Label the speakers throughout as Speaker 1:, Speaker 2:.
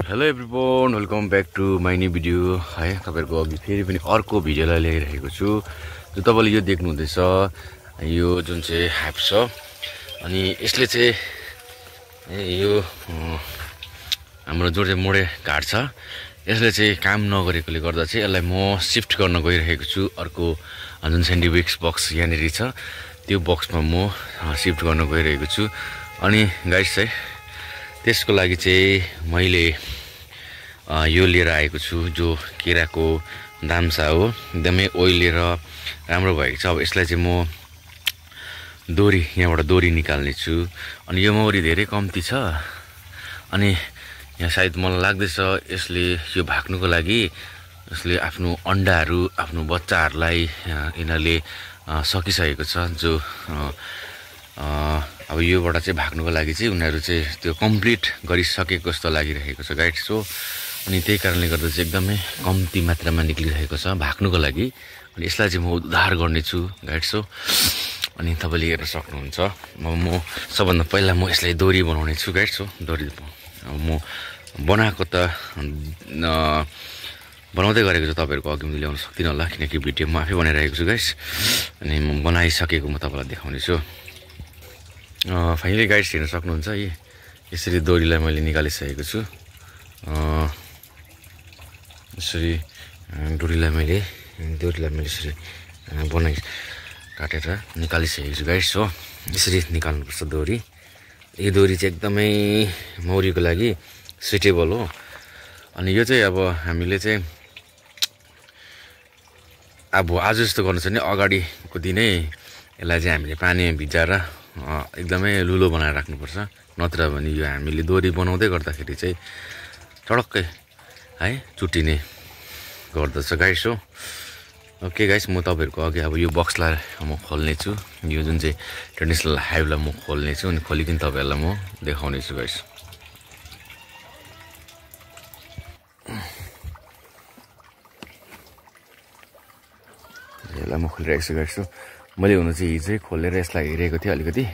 Speaker 1: Hello everyone, welcome back to my new video है। तपाईँहरूको अघि फेरि पनि अर्को भिडियोलाई ल्याइरहेको छु। जो तपाईँले यो देख्नुहुँदैछ, यो जुन चाहिँ ह्याप छ, अनि यसले चाहिँ यो हाम्रो जो चाहिँ मोडे घाट छ, यसले चाहिँ काम नगरेकोले गर्दा चाहिँ यसलाई म सिफ्ट गर्न गइरहेको छु। अर्को जुन सेन्डिविक्स बक्स यहाँनिर छ, त्यो बक्समा म सिफ्ट गर्न गइरहेको छु। अनि गाइस चाहिँ त्यसको लागि चाहिँ मैले यो लिएर आएको छु, जो केराको दाम्चा हो। एकदमै ओइली र राम्रो भएको छ। अब यसलाई चाहिँ म यहाँबाट दोरी निकाल्ने छु। अनि यो मौरी धेरै कम्ती छ, अनि यहाँ सायद मलाई लाग्दैछ यसले यो भाग्नुको लागि यसले आफ्नो अन्डाहरू, आफ्नो बच्चाहरूलाई यिनीहरूले सकिसकेको छ। जो अब योबाट चाहिँ भाग्नुको लागि चाहिँ उनीहरू चाहिँ त्यो कम्प्लिट गरिसकेको जस्तो लागिरहेको छ गाइड। सो अनि त्यही कारणले गर्दा चाहिँ एकदमै कम्ती मात्रामा निक्लिरहेको छ भाग्नुको लागि। अनि यसलाई चाहिँ म उद्धार गर्नेछु गाइड। सो अनि तपाईँले हेर्न सक्नुहुन्छ। म सबभन्दा पहिला म यसलाई दोरी बनाउने छु गाइड। सो दोरी म बनाएको त बनाउँदै गरेको छु, तपाईँहरूको अघि मैले ल्याउन सक्दिनँ होला, किनकि भिडियो म आफै बनाइरहेको छु गाइस। अनि म बनाइसकेको म तपाईँलाई देखाउने छु। फाइनली गाइड्स हेर्न सक्नुहुन्छ, यसरी दोरीलाई मैले निकालिसकेको छु। यसरी दोरीलाई मैले यसरी काटेर निकालिसकेको छु गाइड्स। हो यसरी निकाल्नुपर्छ दोरी। यो दोरी चाहिँ एकदमै मौरीको लागि सुइटेबल हो। अनि यो चाहिँ अब हामीले चाहिँ अब आज जस्तो गर्नु छ भने अगाडिको दिनै यसलाई चाहिँ हामीले पानीमा भिजाएर एकदमै लुलो बनाएर राख्नुपर्छ। नत्र भने यो हामीले दोरी बनाउँदै गर्दाखेरि चाहिँ चडक्कै है चुट्टिने गर्दछ गाइस। हो ओके गाइस, म तपाईँहरूको अघि अब यो बक्सलाई म खोल्ने छु। यो जुन चाहिँ ट्रेडिसनल हाइभलाई म खोल्ने छु, अनि खोलिकन तपाईँहरूलाई म देखाउने छु गाइस। यसलाई म खोलिरहेको छु गाइस। मैले हुनु चाहिँ हिजै खोलेर यसलाई हेरेको थिएँ अलिकति,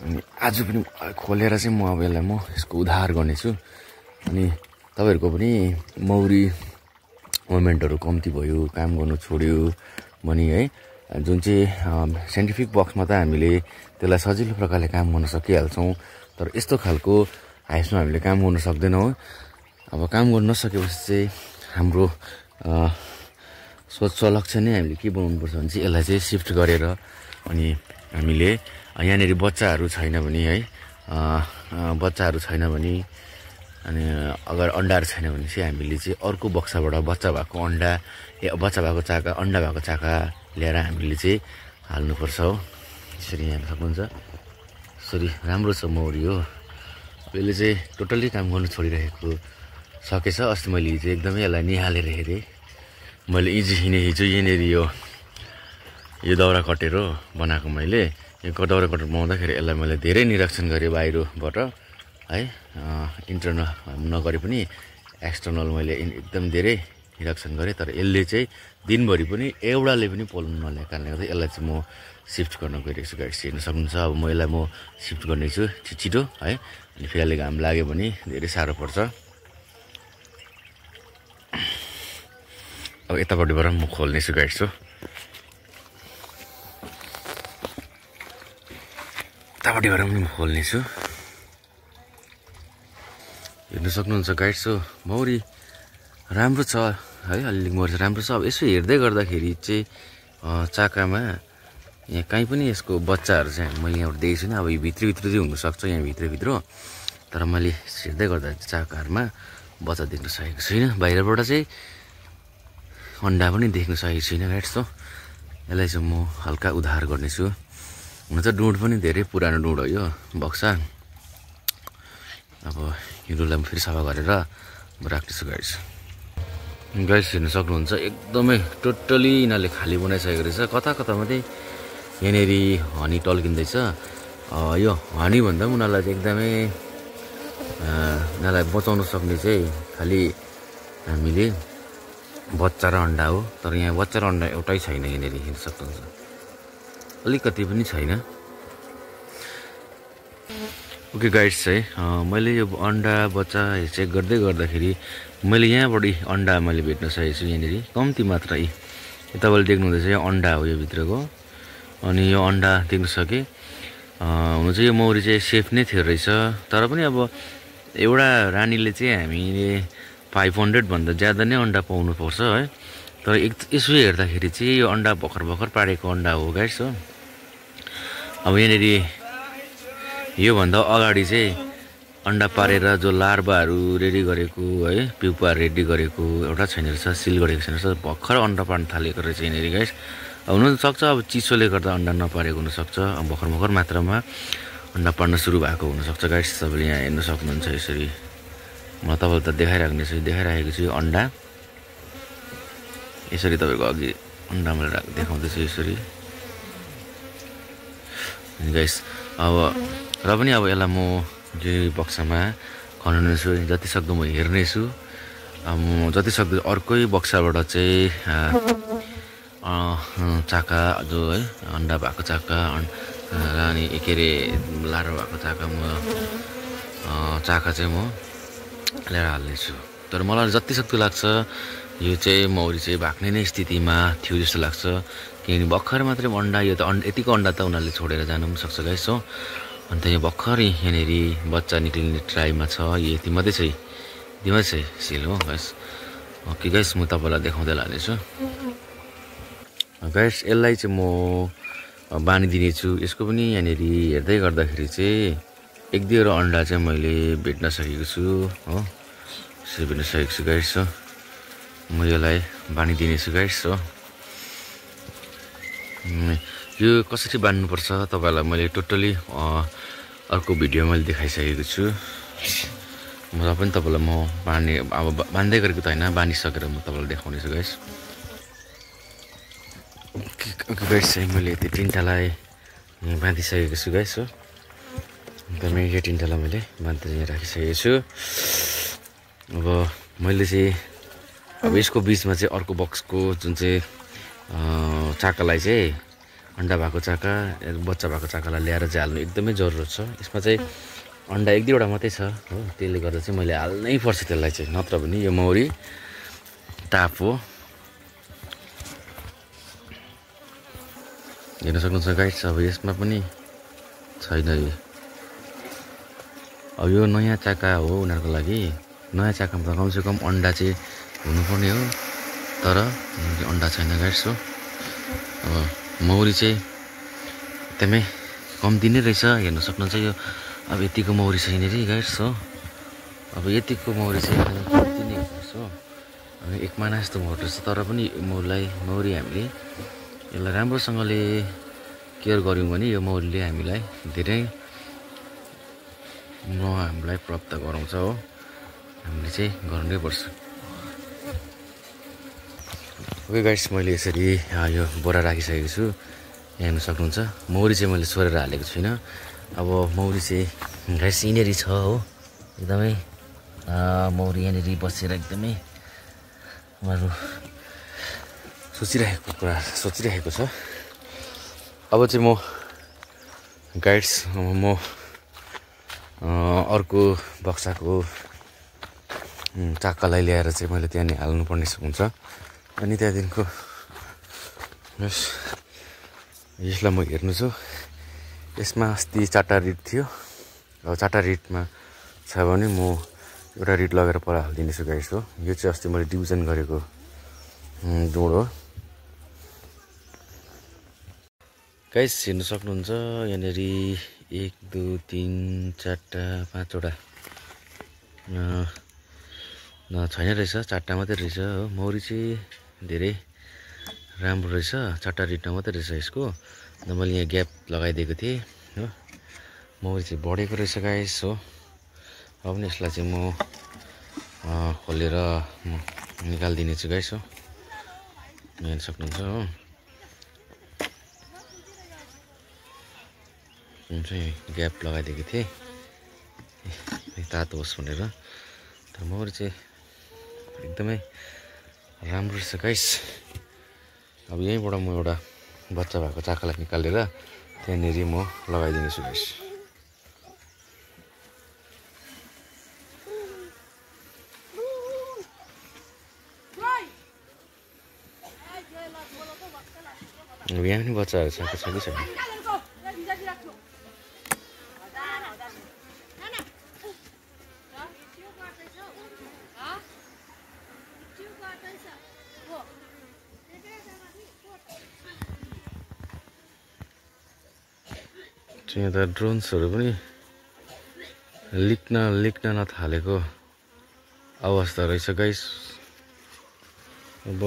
Speaker 1: अनि आज पनि खोलेर चाहिँ म अब यसलाई म यसको उद्धार गर्नेछु। अनि तपाईँहरूको पनि मौरी मुभमेन्टहरू कम्ती भयो, काम गर्नु छोड्यो भने है, जुन चाहिँ साइन्टिफिक बक्समा त हामीले त्यसलाई सजिलो प्रकारले काम गर्न सकिहाल्छौँ, तर यस्तो खालको हाइप्समा हामीले काम गर्न सक्दैनौँ। अब काम गर्न नसकेपछि चाहिँ हाम्रो सोच लक्ष्य नै हामीले के बनाउनुपर्छ भने चाहिँ यसलाई चाहिँ सिफ्ट गरेर, अनि हामीले यहाँनिर बच्चाहरू छैन भने है, बच्चाहरू छैन भने, अनि अगर अन्डाहरू छैन भने चाहिँ हामीले चाहिँ अर्को बक्साबाट बच्चा भएको अन्डा भएको चाका ल्याएर हामीले चाहिँ हाल्नुपर्छ। हो यसरी हेर्न सक्नुहुन्छ, यसरी राम्रो छ मौरी हो। यसले चाहिँ टोटल्ली काम गर्नु छोडिरहेको सकेछ। अस्ति मैले हिजो एकदमै यसलाई निहालेर हेरेँ। मैले हिजो यहाँनिर यो दाउरा कटेर बनाएको, मैले यो दाउरा कटेर बनाउँदाखेरि यसलाई मैले धेरै निरीक्षण गरेँ बाहिरबाट है, इन्टरनल नगरे पनि एक्सटर्नल मैले एकदम धेरै निरीक्षण गरेँ। तर यसले चाहिँ दिनभरि पनि एउटाले पनि पोल्नु नल्याएको कारणले गर्दा यसलाई चाहिँ म सिफ्ट गर्न गइरहेको छु गाइस। हेर्न सक्नुहुन्छ, अब म यसलाई म सिफ्ट गर्नेछु छिटो है। अनि फेरि घाम लाग्यो भने धेरै साह्रो पर्छ। अब यतापट्टिबाट म खोल्नेछु गाइस। हो यतापट्टिबाट पनि म खोल्नेछु। हेर्न सक्नुहुन्छ गाइड्स। हो मौरी राम्रो छ है, अलिअलि मौरी राम्रो छ। अब यसो हेर्दै गर्दाखेरि चाहिँ चाकामा यहाँ कहीँ पनि यसको बच्चाहरू चाहिँ मैले यहाँबाट देखेको छुइनँ। अब यो भित्रभित्र चाहिँ हुनसक्छ, यहाँ भित्रभित्र, तर मैले हेर्दै गर्दा चाकाहरूमा बच्चा देख्न सकेको छुइनँ। बाहिरबाट चाहिँ अन्डा पनि देख्न सकेको छुइनँ गाइड्स। हो यसलाई चाहिँ म हल्का उद्धार गर्नेछु। हुन त डुँड पनि धेरै पुरानो डुँड हो यो बक्सा। अब यो डुँडलाई म फेरि सफा गरेर राख्नेछु गाइस। हेर्न सक्नुहुन्छ, एकदमै टोटली यिनीहरूले खाली बनाइसकेको रहेछ। कता कता मात्रै यहाँनिर हनी टल्किँदैछ। यो हनी भन्दा पनि उनीहरूलाई चाहिँ एकदमै यिनीहरूलाई बचाउन सक्ने चाहिँ खालि हामीले बच्चा र अन्डा हो। तर यहाँ बच्चा र अन्डा एउटै छैन यहाँनिर, हेर्न सक्नुहुन्छ, अलिकति पनि छैन। ओके गाइड्स है मैले यो अन्डा बच्चा चेक गर्दाखेरि मैले यहाँबाट अन्डा मैले भेट्न सकेको छु। यहाँनिर कम्ती मात्रै तपाईँले देख्नुहुँदैछ यो अन्डा हो यो भित्रको। अनि यो अन्डा देख्न सके हुनु चाहिँ यो मौरी चाहिँ सेफ नै थियो रहेछ। तर पनि अब एउटा रानीले चाहिँ हामीले 500 भन्दा ज्यादा नै अन्डा पाउनु पर्छ है। तर यसो हेर्दाखेरि चाहिँ यो अन्डा भर्खर पारेको अन्डा हो गाइस हो। अब यहाँनिर योभन्दा अगाडि चाहिँ अन्डा पारेर जो लार्भाहरू रेडी गरेको है, प्युपा रेडी गरेको एउटा छैन रहेछ, सिल गरेको छैन रहेछ, भर्खर अन्डा पार्न थालेको रहेछ यहाँनिर गाइस। हुनसक्छ अब चिसोले गर्दा अन्डा नपारेको हुनसक्छ, अब भर्खर मात्रामा अन्डा पार्न सुरु भएको हुनसक्छ गाइस। तपाईँले यहाँ हेर्न सक्नुहुन्छ यसरी म तपाईँलाई त देखाइराखेको छु यो अन्डा यसरी तपाईँको अघि अन्डा मैले देखाउँदैछु यसरी गाइस। अब र पनि अब यसलाई म यो बक्सामा खनाउनेछु, जति सक्दो म हेर्नेछु। म जति सक्दो अर्कै बक्साबाट चाहिँ चाका जो है अन्डा भएको चाका अनि के अरे लार्भा भएको चाका चाहिँ म ल्याएर हाल्नेछु। तर मलाई जति सक्दो लाग्छ यो चाहिँ मौरी चाहिँ भाग्ने नै स्थितिमा थियो जस्तो लाग्छ। किनकि भर्खर मात्रै अन्डा यो त यतिको अन्डा त उनीहरूले छोडेर जानु पनि सक्छ गाइस हो। अन्त यो भर्खरै यहाँनिर बच्चा निक्लिने ट्राईमा छ, यति मात्रै चाहिँ सिल हो गाइस। ओके गाइस म तपाईँलाई देखाउँदै लानेछु गाइस। यसलाई चाहिँ म बाँधिदिनेछु। यसको पनि यहाँनिर हेर्दै गर्दाखेरि चाहिँ 1-2 अन्डा चाहिँ मैले भेट्न सकेको छु हो, यसरी भेट्न सकेको छु गाइस हो। म यसलाई बाँधिदिनेछु गाइस हो। यो कसरी बाँध्नुपर्छ तपाईँलाई मैले टोटली अर्को भिडियो मैले देखाइसकेको छु। मलाई पनि तपाईँलाई म बाँध्दै गरेको त होइन, बाँधिसकेर म तपाईँलाई देखाउनेछु गाइस। ओके गाइस मैले यति 3टालाई बाँधिसकेको छु गाइस हो। अन्त यो 3टालाई मैले बाँध्दै राखिसकेको छु। अब मैले चाहिँ अब यसको बिचमा चाहिँ अर्को बक्सको जुन चाहिँ चाकालाई चाहिँ अन्डा भएको चाका बच्चा भएको चाकालाई ल्याएर चाहिँ हाल्नु एकदमै जरुरत छ। यसमा चाहिँ अन्डा 1-2वटा मात्रै छ हो, त्यसले गर्दा चाहिँ मैले हाल्नै पर्छ त्यसलाई चाहिँ, नत्र भने यो मौरी टाप हो। हेर्न सक्नुहुन्छ गाइस अब यसमा पनि छैन यो। अब यो नयाँ चाका हो उनीहरूको लागि, नयाँ चाकामा त कमसेकम अन्डा चाहिँ हुनुपर्ने हो, तर अन्डा छैन गाइस हो। अब मौरी चाहिँ एकदमै कम्ती नै रहेछ, हेर्न सक्नुहुन्छ यो। अब यतिको मौरी छ यहाँनिर गाइस हो। अब यतिको मौरी चाहिँ एकदमै कम्ती नै रहेछ हो। अनि 1 महिना जस्तो मौरी रहेछ, तर पनि मौरी हामीले यसलाई राम्रोसँगले केयर गऱ्यौँ भने यो मौरीले हामीलाई धेरै हामीलाई प्राप्त गराउँछ हो। हामीले चाहिँ गर्नै पर्छ। ओके गाइस मैले यसरी यो बोरा राखिसकेको छु, यहाँ हेर्न सक्नुहुन्छ। मौरी चाहिँ मैले छोडेर हालेको छुइनँ। अब मौरी चाहिँ गाइस यहीँनिर छ हो, एकदमै मौरी यहाँनिर बसेर एकदमै उनीहरू सोचिरहेको छ। अब चाहिँ म गाइड्स म अर्को बक्साको चाकालाई ल्याएर चाहिँ मैले त्यहाँनिर हाल्नुपर्ने हुन्छ। अनि त्यहाँदेखिको यसलाई म हेर्नु छु। यसमा अस्ति 4टा रिड थियो, अब 4टा रिडमा छ भने म एउटा रिड लगेर पर हालिदिनेछु गाइस हो। यो चाहिँ अस्ति मैले डिभिजन गरेको जोड हो गाइस। हेर्नु सक्नुहुन्छ यहाँनिर 1 2 3 4टा 5वटा छैन रहेछ, 4टा मात्रै रहेछ हो। मौरी चाहिँ धेरै राम्रो रहेछ, 4टा रिडमा मात्रै रहेछ यसको। अन्त मैले यहाँ ग्याप लगाइदिएको थिएँ हो। मौरी चाहिँ बढेको रहेछ गाइस हो। अब पनि यसलाई चाहिँ म खोलेर निकालिदिनेछु गाइस हो, हेर्न सक्नुहुन्छ हो। चाहिँ ग्याप लगाइदिएको थिएँ तातो होस् भनेर। तर मौरी चाहिँ एकदमै राम्रो रहेछ गाइस। अब यहीँबाट म एउटा बच्चा भएको चाकालाई निकालेर त्यहाँनिर म लगाइदिनेछु गाइस। यहाँ पनि बच्चाहरू छ कि छैन? यहाँ त ड्रोन्सहरू पनि लिक्न नथालेको अवस्था रहेछ गाइस। अब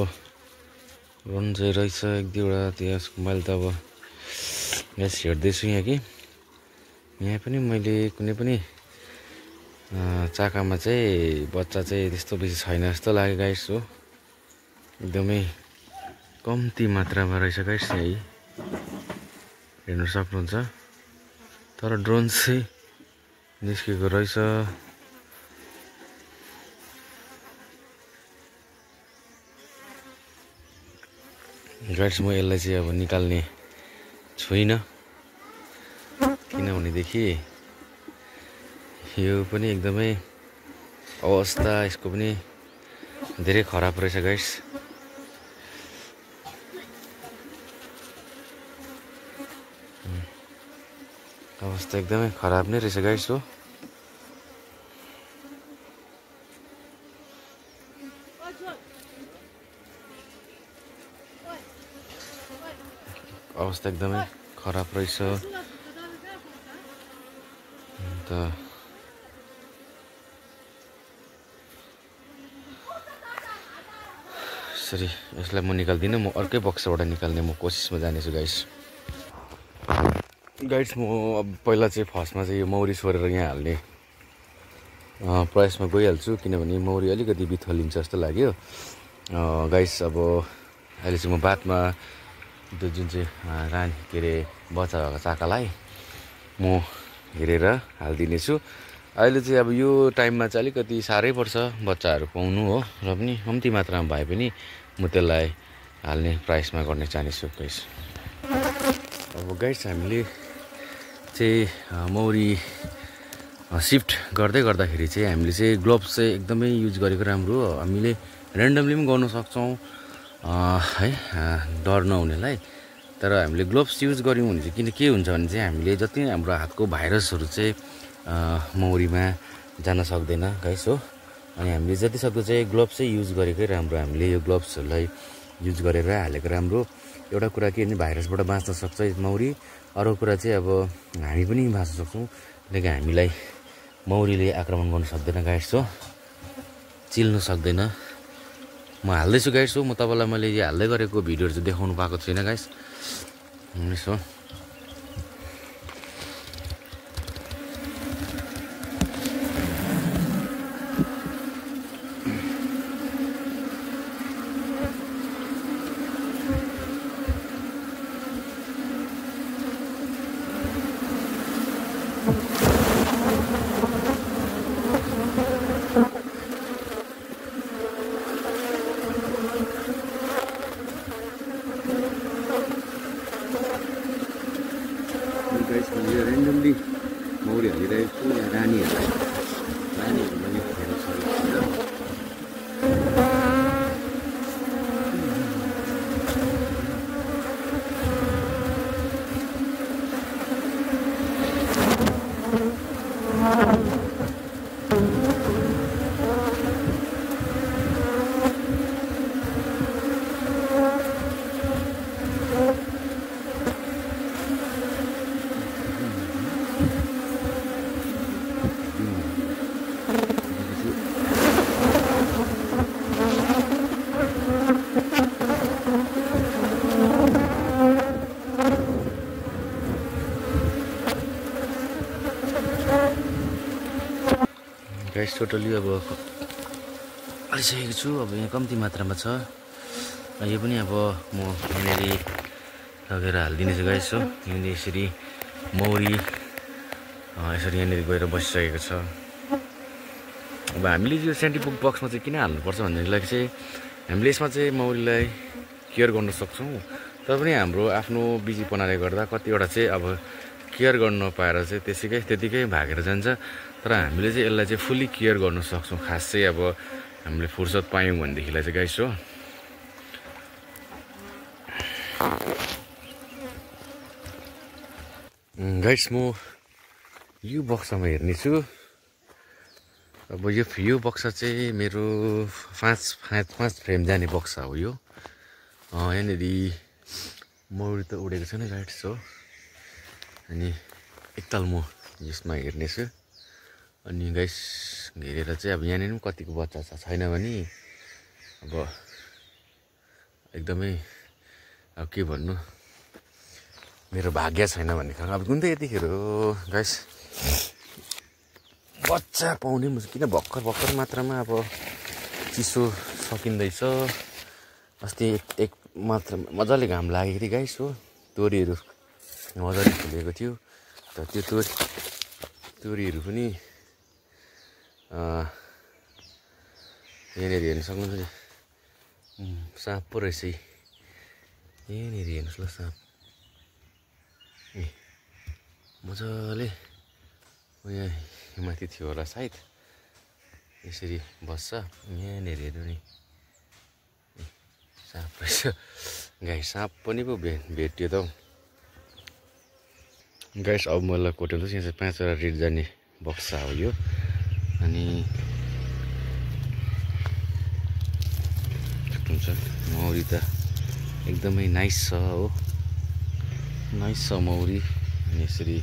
Speaker 1: ड्रोन चाहिँ रहेछ एक दुईवटा त्यसको मैले त अब यस हेर्दैछु यहाँ कि यहाँ पनि मैले कुनै पनि चाकामा चाहिँ बच्चा चाहिँ त्यस्तो बेसी छैन जस्तो लाग्यो गाइस हो। एकदमै कम्ती मात्रामा रहेछ गाइस यही हेर्नु सक्नुहुन्छ। तर ड्रोन चाहिँ निस्केको रहेछ। गाइस म यसलाई चाहिँ अब निकाल्ने छुइनँ किनभनेदेखि यो पनि एकदमै अवस्था यसको पनि धेरै खराब रहेछ गाइस। अवस्था एकदमै खराब नै रहेछ गाइस हो। अवस्था एकदमै खराब रहेछ। अन्त यसरी यसलाई म निकाल्दिनँ, म अर्कै बक्सबाट निकाल्ने म कोसिसमा जानेछु गाइस। गाइस म अब पहिला चाहिँ फर्स्टमा चाहिँ यो मौरी छोडेर यहाँ हाल्ने प्रयासमा गइहाल्छु किनभने मौरी अलिकति बिथलिन्छ जस्तो लाग्यो गाइस। अब अहिले चाहिँ म बादमा त्यो जुन चाहिँ रानी के अरे बच्चा भएको चाकालाई म हेरेर हालिदिनेछु। अहिले चाहिँ अब यो टाइममा चाहिँ अलिकति साह्रै पर्छ बच्चाहरू पाउनु हो, र पनि कम्ती मात्रामा भए पनि म त्यसलाई हाल्ने प्रयासमा गर्ने चाहन्छु गाइस। अब गाइस हामीले चाहिँ मौरी सिफ्ट गर्दाखेरि चाहिँ हामीले चाहिँ ग्लोभ्स चाहिँ एकदमै युज गरेको राम्रो हो। हामीले ऱ्यान्डमली पनि गर्न सक्छौँ है डर नहुनेलाई। तर हामीले ग्लोभ्स युज गऱ्यौँ भने चाहिँ किन के हुन्छ भने चाहिँ हामीले जति हाम्रो हातको भाइरसहरू चाहिँ मौरीमा जान सक्दैन गाइस हो। अनि हामीले जति सक्दो चाहिँ ग्लोभ्स चाहिँ युज गरेकै राम्रो। हामीले यो ग्लोभ्सहरूलाई युज गरेर हालेको राम्रो। एउटा कुरा के भने भाइरसबाट बाँच्न सक्छ मौरी, अर्को कुरा चाहिँ अब हामी पनि बाँच्न सक्छौँ किनकि हामीलाई मौरीले आक्रमण गर्न सक्दैन गाइस हो, चिल्नु सक्दैन। म हाल्दैछु गाइस हो, म तपाईँलाई मैले यो हाल्दै गरेको भिडियोहरू चाहिँ देखाउनु पाएको छुइनँ गाइस यसो। ऱ्यान्डमली मौरी हालिरहेको छु यहाँ रानीहरू पनि हेर्न सक्नुहुन्छ। गाइस टोटली अब हालिसकेको छु। अब यहाँ कम्ती मात्रामा छ, यो पनि अब म यहाँनिर लगेर हालिदिनेछु गाइस हो। यहाँनिर यसरी मौरी यसरी यहाँनिर गएर बसिसकेको छ। अब हामीले यो सेन्टिपुक बक्समा चाहिँ किन हाल्नुपर्छ भन्नेदेखिलाई चाहिँ हामीले यसमा चाहिँ मौरीलाई केयर गर्न सक्छौँ। तर पनि हाम्रो आफ्नो बिजीपनाले गर्दा कतिवटा चाहिँ अब केयर गर्न नपाएर चाहिँ त्यतिकै भागेर जान्छ। तर हामीले चाहिँ यसलाई चाहिँ फुल्ली केयर गर्न सक्छौँ। खास चाहिँ अब हामीले फुर्सद पायौँ भनेदेखिलाई चाहिँ गाइस हो। गाइस म यो बक्सामा हेर्नेछु। अब यो बक्सा चाहिँ मेरो 5 फ्रेम जाने बक्सा हो यो। यहाँनिर मौरी त उडेको छैन गाइस हो। अनि एकताल म यसमा हेर्नेछु। अनि गाइस हेरेर चाहिँ अब यहाँनिर पनि कतिको बच्चा छैन भने अब एकदमै अब के भन्नु मेरो भाग्य छैन भन्ने खालको। अब कुन त यतिखेर गाइस बच्चा पाउने किन भर्खर मात्रामा अब चिसो सकिँदैछ। अस्ति एक मात्र मजाले घाम लाग्दाखेरि गाइस हो तोरीहरू मजाले फुलेको थियो। त त्यो तोरीहरू पनि यहाँनिर हेर्न सक्नुहुन्छ। साँप पो रहेछ यहाँनिर हेर्नुहोस् ल साँप मजाले यहाँ माथि थियो होला सायद यसरी बस्छ। यहाँनिर हेर्नु नि साँप रहेछ गाइस। साँप पनि पो भेट्यो त गाइस। अब मलाई कोट्याउँछ यहाँ चाहिँ 5 वटा रेड जाने बक्सा हो यो। अनि हुन्छ मौरी त एकदमै नाइस छ हो, नाइस छ मौरी। अनि यसरी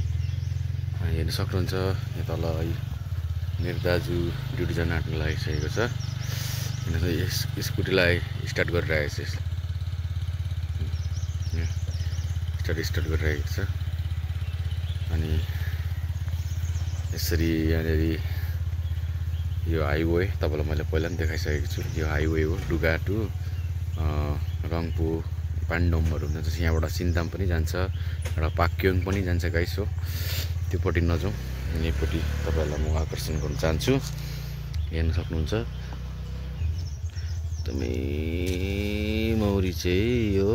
Speaker 1: हेर्न सक्नुहुन्छ यहाँ तल मेरो दाजु ड्युटी जान आँट्न लागिसकेको छ। स्कुटीलाई स्टार्ट गरिरहेको छ, स्टार्ट गरिरहेको छ। अनि यसरी यहाँनिर यो हाइवे तपाईँलाई मैले पहिला पनि देखाइसकेको छु। यो हाइवे हो डुगा टु रङ्पू पान्डोमहरू जान्छ। यहाँबाट सिन्ताम पनि जान्छ र पाक्योङ पनि जान्छ गाइस हो। त्योपट्टि नजाउँ यहीँपट्टि तपाईँहरूलाई म आकर्षण गर्न चाहन्छु। हेर्न सक्नुहुन्छ एकदमै मौरी चाहिँ यो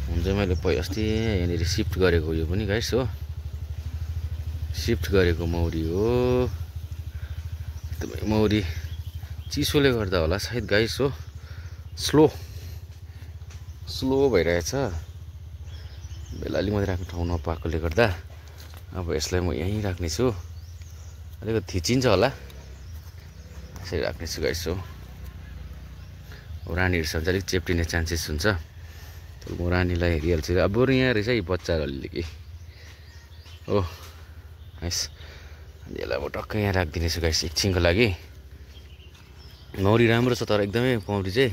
Speaker 1: हुन्छ। मैले अस्ति यहाँनिर सिफ्ट गरेको यो पनि गाइस हो, सिफ्ट गरेको मौरी हो। एकदमै मौरी चिसोले गर्दा होला सायद गाइस हो स्लो भइरहेछ। बेलाली मात्रै राख्ने ठाउँ नपाएकोले गर्दा अब यसलाई म यहीँ राख्नेछु। अलिकति थिचिन्छ होला यसरी राख्नेछु गाइस हो। रानीहरू छ भने अलिक चेप्टिने चान्सेस हुन्छ। म रानीलाई हेरिहाल्छु। अब बरु यहाँ रहेछ यो बच्चाहरू अलिअलि हो नाइस। अनि यसलाई म टक्कै यहाँ राखिदिनेछु गाइस एकछिनको लागि। मौरी राम्रो छ तर एकदमै मौरी चाहिँ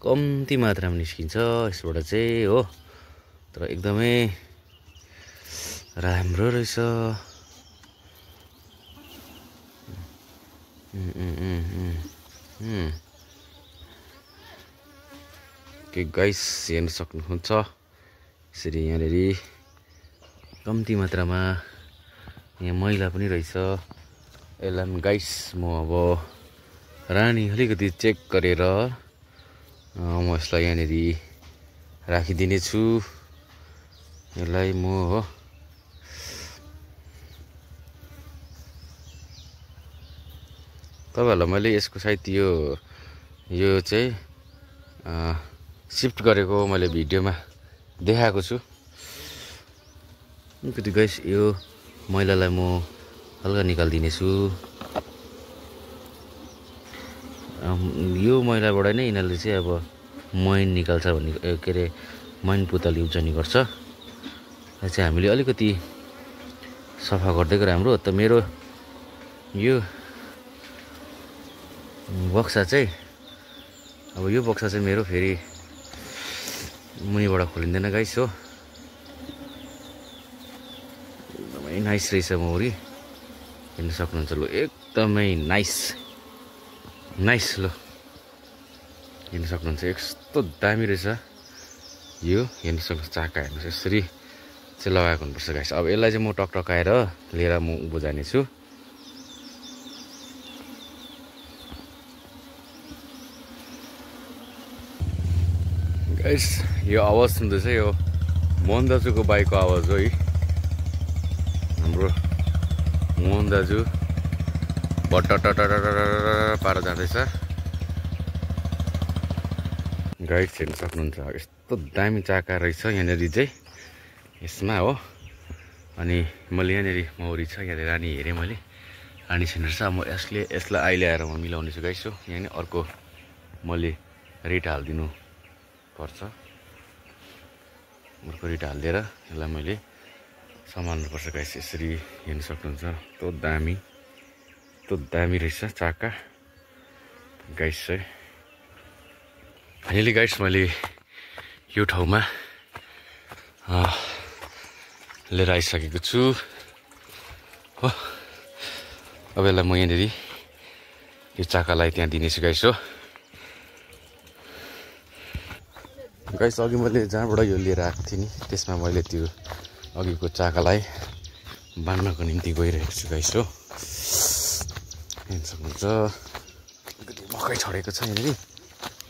Speaker 1: कम्ती मात्रामा निस्किन्छ यसबाट चाहिँ हो। तर एकदमै राम्रो रहेछ। के गाइस हेर्न सक्नुहुन्छ यसरी यहाँनिर कम्ती मात्रामा यहाँ मैला पनि रहेछ। यसलाई पनि गाइस म अब रानी अलिकति चेक गरेर म यसलाई यहाँनिर राखिदिनेछु। यसलाई म हो तपाईँहरूलाई मैले यसको सायद यो चाहिँ सिफ्ट गरेको मैले भिडियोमा देखाएको छु। अलिकति गाइस यो मैलालाई म हल्का निकालिदिनेछु। यो मैलाबाट नै यिनीहरूले चाहिँ अब मैन निकाल्छ भन्ने के अरे मैन पुतली उब्जनी गर्छ। यो चाहिँ हामीले अलिकति सफा गरिदिएको राम्रो। त मेरो यो बक्सा चाहिँ अब यो बक्सा चाहिँ मेरो फेरि मुनिबाट खोलिँदैन गाइस हो। एकदमै नाइस रहेछ मौरी हेर्न सक्नुहुन्छ। ल एकदमै नाइस ल हेर्न सक्नुहुन्छ यस्तो दामी रहेछ यो। हेर्न सक्नुहुन्छ चाका हेर्नुहोस् यसरी चाहिँ लगाएको हुनुपर्छ गाइस। अब यसलाई चाहिँ म टकटकाएर लिएर म उँभो जानेछु। गाइस यो आवाज सुन्दैछ यो मोहन दाजुको बाइकको आवाज हो है। हाम्रो मोहन दाजु बट्टटटटट पार जाँदैछ गाइस हेर्न सक्नुहुन्छ। यस्तो दामी चाका रहेछ यहाँनिर चाहिँ यसमा हो। अनि मैले यहाँनिर मौरी छ, यहाँ रानी हेरेँ मैले, रानी छैन रहेछ। म यसलाई अहिले आएर म मिलाउने छु गाइस। हो यहाँ नि अर्को मैले रेट हालिदिनु पर्छ, अर्को रेट हालिदिएर यसलाई मैले सम्हाल्नुपर्छ गाइस। यसरी हेर्न सक्नुहुन्छ, कस्तो दामी रहेछ चाका गाइस चाहिँ। फाइनली गाइस मैले यो ठाउँमा लिएर आइसकेको छु हो। अब यसलाई म यहाँनिर यो चाकालाई त्यहाँ दिनेछु गाइस। हो गाइस अघि मैले जहाँबाट यो लिएर आएको थिएँ नि, त्यसमा मैले त्यो अघिको चाकालाई बाँध्नको निम्ति गइरहेको छु गाइस। हो हेर्न सक्नुहुन्छ, अलिकति मकै छरेको छ यहाँनिर,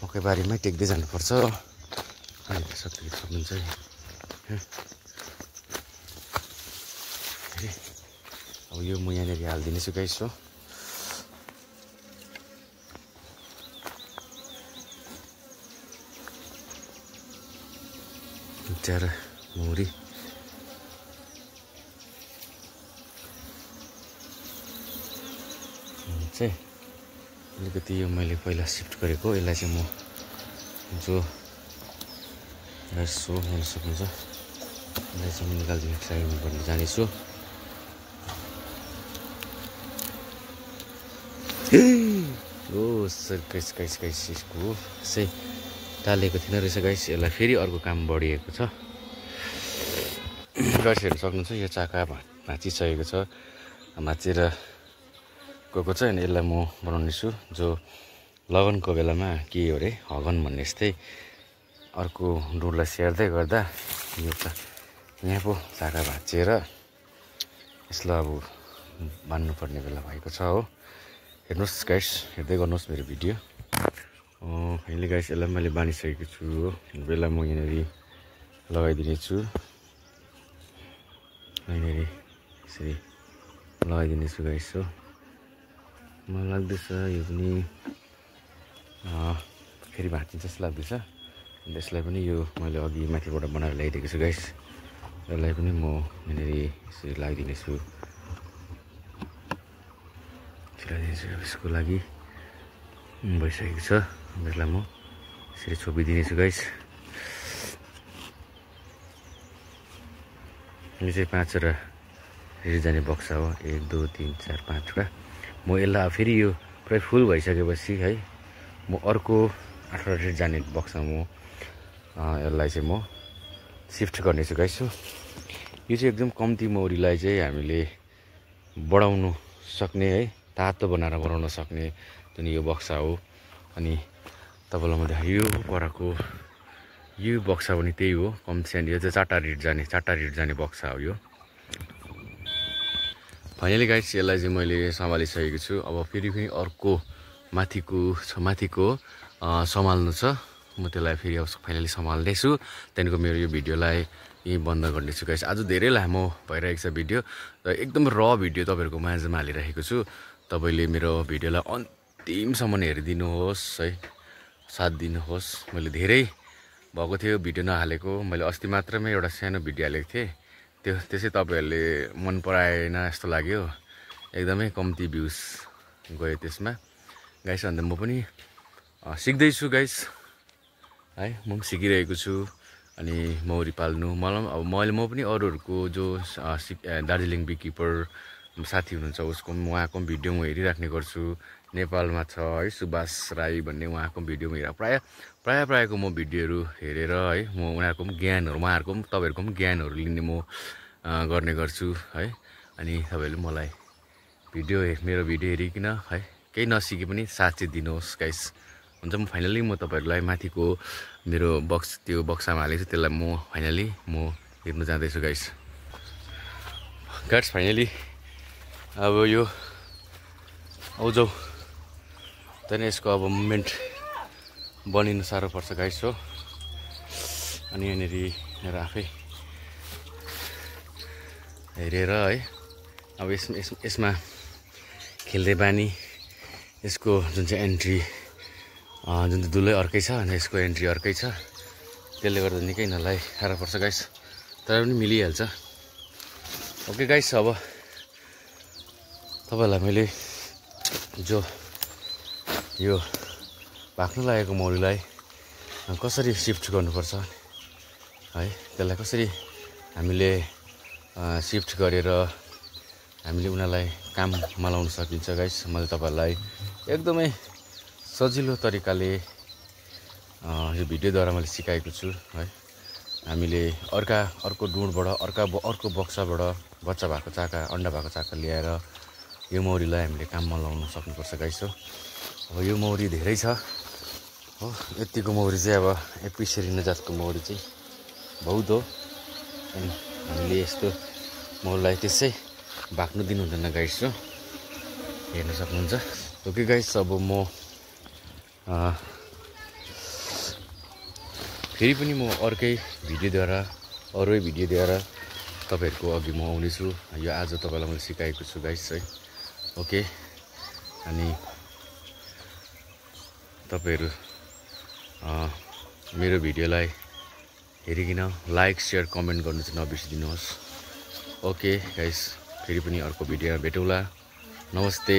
Speaker 1: मकै बारीमै टेक्दै जानुपर्छ। अनि सक्नुहुन्छ अब यो म यहाँनिर हालिदिनेछु गाइस। हो बिचरा मौरी चाहिँ अलिकति यो मैले पहिला सिफ्ट गरेको, यसलाई चाहिँ म जो यसो हेर्न सक्नुहुन्छ, यसलाई चाहिँ म निकालिदिनु ट्राई गर्नु जानेछु। ओ सर गाइस यसको चाहिँ टालेको थिएन रहेछ गाइस। यसलाई फेरि अर्को काम बढिएको छ गाइस। हेर्न सक्नुहुन्छ यो चाका भाँचिसकेको छ, भाँचेर गएको छ। अनि यसलाई म बनाउने छु जो लगनको बेलामा के हो अरे हगन भन्ने जस्तै अर्को डुरलाई स्याहार्दै गर्दा यो यहाँ पो चाका भाँचिएर यसलाई अब बान्नुपर्ने बेला भएको छ। हो हेर्नुहोस् गाइस, हेर्दै गर्नुहोस् मेरो भिडियो। अहिले गाइस यसलाई मैले बानिसकेको छु। हो बेला म यहाँनिर लगाइदिनेछु, यहाँनिर यसरी लगाइदिनेछु गाइस। हो मलाई लाग्दैछ यो पनि फेरि भाँचिन्छ जस्तो लाग्दैछ। यसलाई पनि यो मैले अघि माथिबाट बनाएर ल्याइदिएको छु गाइस, यसलाई पनि म यहाँनिर यसरी लगाइदिनेछु। यसको लागि भइसकेको छ, यसलाई म यसरी छोपिदिनेछु गाइस। यो चाहिँ 5वटा रेड जाने बक्सा हो, 1 2 3 4 5वटा। म यसलाई फेरि यो पुरै फुल भइसकेपछि है म अर्को 8वटा रेड जाने बक्सामा म यसलाई चाहिँ म सिफ्ट गर्नेछु गाइस। यो चाहिँ एकदम कम्ती मौरीलाई चाहिँ हामीले बढाउनु सक्ने है, तातो बनाएर बनाउन सक्ने जुन यो बक्सा हो। अनि तपाईँलाई म देखाएँ यो परको यो बक्सा पनि त्यही हो, कम्ती सानो। यो चाहिँ 4वटा रिड जाने बक्सा हो यो। फाइनली गाइस यसलाई चाहिँ मैले सम्हालिसकेको छु। अब फेरि अर्को माथिको सम्हाल्नु छ, म त्यसलाई फेरि फाइनली सम्हाल्दैछु। त्यहाँदेखिको मेरो यो भिडियोलाई यहीँ बन्द गर्नेछु गाइस। आज धेरै लामो भइरहेको छ भिडियो र एकदम र भिडियो तपाईँहरूको माझमा हालिरहेको छु। तपाईँले मेरो भिडियोलाई अन्तिमसम्म हेरिदिनुहोस् है, साथ दिनुहोस्। मैले धेरै भएको थियो भिडियो नहालेको, मैले अस्ति मात्रमै एउटा सानो भिडियो हालेको थिएँ, त्यसै तपाईँहरूले मन पराएन जस्तो लाग्यो, एकदमै कम्ती भ्युज गयो त्यसमा गाइस। अन्त म पनि सिक्दैछु गाइस है, म पनि सिकिरहेको छु। अनि मौरी पाल्नु मलाई म पनि अरूहरूको जो दार्जिलिङ बिकिपर साथी हुनुहुन्छ उसको उहाँको पनि भिडियो म हेरिराख्ने गर्छु। नेपालमा छ है सुभाष राई भन्ने, उहाँको भिडियो म प्रायःको म भिडियोहरू हेरेर है म उनीहरूको पनि ज्ञानहरू, उहाँहरूको पनि तपाईँहरूको पनि ज्ञानहरू लिने म गर्ने गर्छु है। अनि तपाईँहरूले मलाई मेरो भिडियो हेरिकन है केही नसिके पनि साथ चाहिँ दिनुहोस् गाइस। हुन्छ म फाइनली तपाईँहरूलाई माथिको मेरो त्यो बक्सामा हालेको छु, त्यसलाई म फाइनली हेर्नु जाँदैछु गाइस। फाइनली अब यो आउजाउ त्यहाँदेखि यसको अब मुभमेन्ट बनिनु साह्रो पर्छ गाइस। हो अनि यहाँनिर मेरो आफै हेरेर है अब यसमा खेल्दै बानी, यसको जुन चाहिँ एन्ट्री जुन चाहिँ दुलै अर्कै छ अनि यसको एन्ट्री अर्कै छ, त्यसले गर्दा निकै नलाई साह्रो पर्छ गाइस, तर पनि मिलिहाल्छ। ओके गाइस, अब तपाईँलाई मैले जो यो भाग्न लागेको मौरीलाई कसरी सिफ्ट गर्नुपर्छ है, त्यसलाई कसरी हामीले सिफ्ट गरेर हामीले उनीहरूलाई काममा लाउन सकिन्छ गाइस, मैले तपाईँहरूलाई एकदमै सजिलो तरिकाले यो भिडियोद्वारा मैले सिकाएको छु है। हामीले अर्को डुँडबाट अर्को बक्साबाट बच्चा भएको चाका, अन्डा भएको चाका ल्याएर यो मौरीलाई हामीले काममा लाउन सक्नुपर्छ गाइस हो। अब यो मौरी धेरै छ हो, यतिको मौरी चाहिँ अब एपिसेरिना जातको मौरी चाहिँ बहुत हो। अनि हामीले यस्तो मौरीलाई त्यसै भाग्नु दिनु हुँदैन गाइस हो, हेर्न सक्नुहुन्छ। ओके गाइस, अब म फेरि पनि म अर्कै भिडियोद्वारा तपाईँहरूको अघि म आउनेछु। यो आज तपाईँलाई मैले सिकाएको छु गाइस है। ओके, अनि तपाईँहरू मेरो भिडियोलाई हेरिकन लाइक सेयर कमेन्ट गर्नु चाहिँ नबिर्सिदिनुहोस्। ओके गाइस, फेरि पनि अर्को भिडियोमा भेटौँला। नमस्ते।